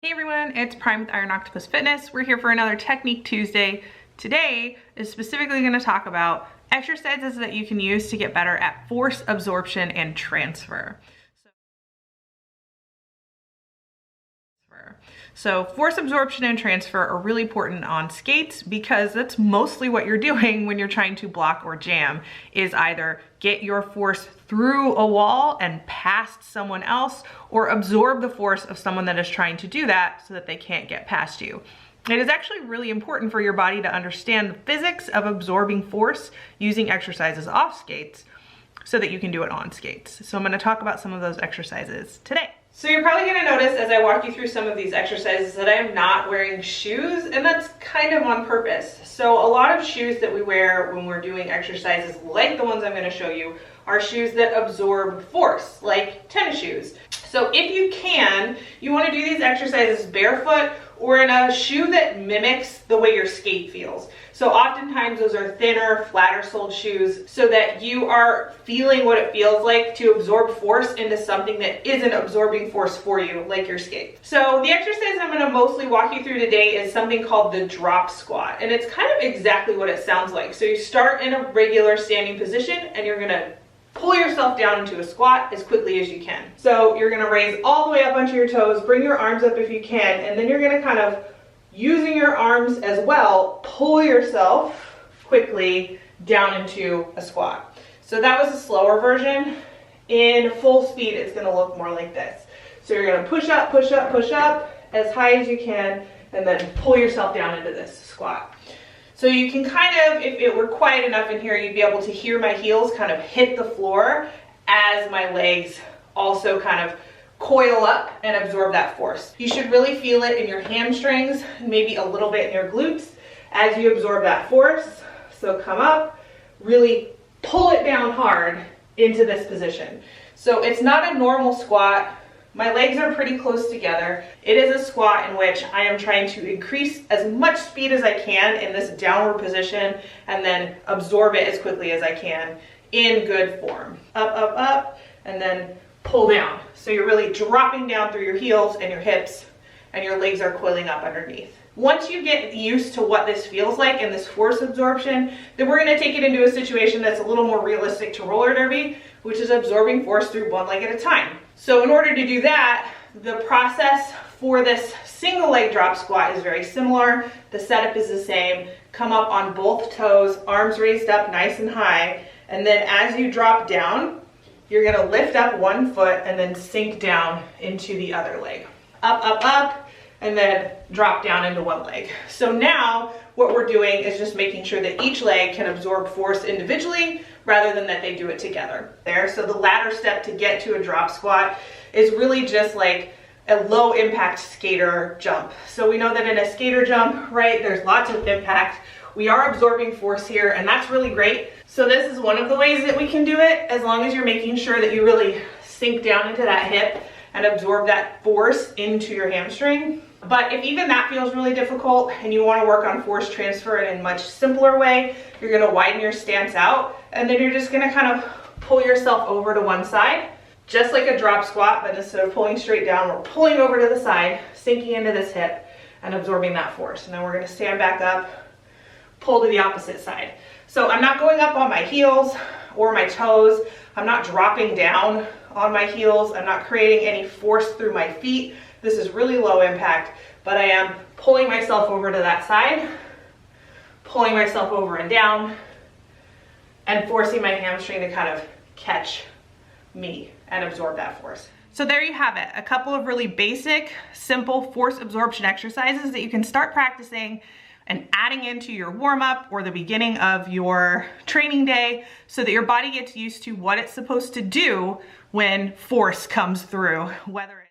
Hey everyone, it's Prime with Iron Octopus Fitness. We're here for another Technique Tuesday. Today is specifically going to talk about exercises that you can use to get better at force absorption and transfer. So force absorption and transfer are really important on skates because that's mostly what you're doing when you're trying to block or jam, is either get your force through a wall and past someone else, or absorb the force of someone that is trying to do that so that they can't get past you. It is actually really important for your body to understand the physics of absorbing force using exercises off skates so that you can do it on skates. So I'm going to talk about some of those exercises today. So you're probably going to notice as I walk you through some of these exercises that I am not wearing shoes, and that's kind of on purpose. So a lot of shoes that we wear when we're doing exercises like the ones I'm going to show you are shoes that absorb force, like tennis shoes. So if you can, you want to do these exercises barefoot or in a shoe that mimics the way your skate feels. So oftentimes those are thinner, flatter soled shoes so that you are feeling what it feels like to absorb force into something that isn't absorbing force for you, like your skate. So the exercise I'm going to mostly walk you through today is something called the drop squat, and it's kind of exactly what it sounds like. So you start in a regular standing position and you're going to pull yourself down into a squat as quickly as you can. So you're going to raise all the way up onto your toes, bring your arms up if you can, and then you're going to kind of, using your arms as well, pull yourself quickly down into a squat. So that was a slower version. In full speed, it's going to look more like this. So you're going to push up, push up, push up as high as you can, and then pull yourself down into this squat. So you can kind of, if it were quiet enough in here, you'd be able to hear my heels kind of hit the floor as my legs also kind of coil up and absorb that force. You should really feel it in your hamstrings, maybe a little bit in your glutes as you absorb that force. So come up, really pull it down hard into this position. So it's not a normal squat. My legs are pretty close together. It is a squat in which I am trying to increase as much speed as I can in this downward position and then absorb it as quickly as I can in good form. Up, up, up, and then pull down. So you're really dropping down through your heels and your hips, and your legs are coiling up underneath. Once you get used to what this feels like and this force absorption, then we're going to take it into a situation that's a little more realistic to roller derby, which is absorbing force through one leg at a time. So in order to do that, the process for this single leg drop squat is very similar. The setup is the same. Come up on both toes, arms raised up nice and high, and then as you drop down, you're going to lift up one foot and then sink down into the other leg. Up, up, up, and then drop down into one leg. So now what we're doing is just making sure that each leg can absorb force individually rather than that they do it together. So the latter step to get to a drop squat is really just like a low impact skater jump. So we know that in a skater jump, right, there's lots of impact. We are absorbing force here, and that's really great. So this is one of the ways that we can do it, as long as you're making sure that you really sink down into that hip and absorb that force into your hamstring. But if even that feels really difficult and you want to work on force transfer in a much simpler way, you're going to widen your stance out, and then you're just going to kind of pull yourself over to one side, just like a drop squat, but instead of pulling straight down, we're pulling over to the side, sinking into this hip and absorbing that force. And then we're going to stand back up, pull to the opposite side. So I'm not going up on my heels or my toes. I'm not dropping down on my heels. I'm not creating any force through my feet. This is really low impact, but I am pulling myself over to that side, pulling myself over and down, and forcing my hamstring to kind of catch me and absorb that force. So there you have it, a couple of really basic, simple force absorption exercises that you can start practicing and adding into your warm-up or the beginning of your training day so that your body gets used to what it's supposed to do when force comes through, whether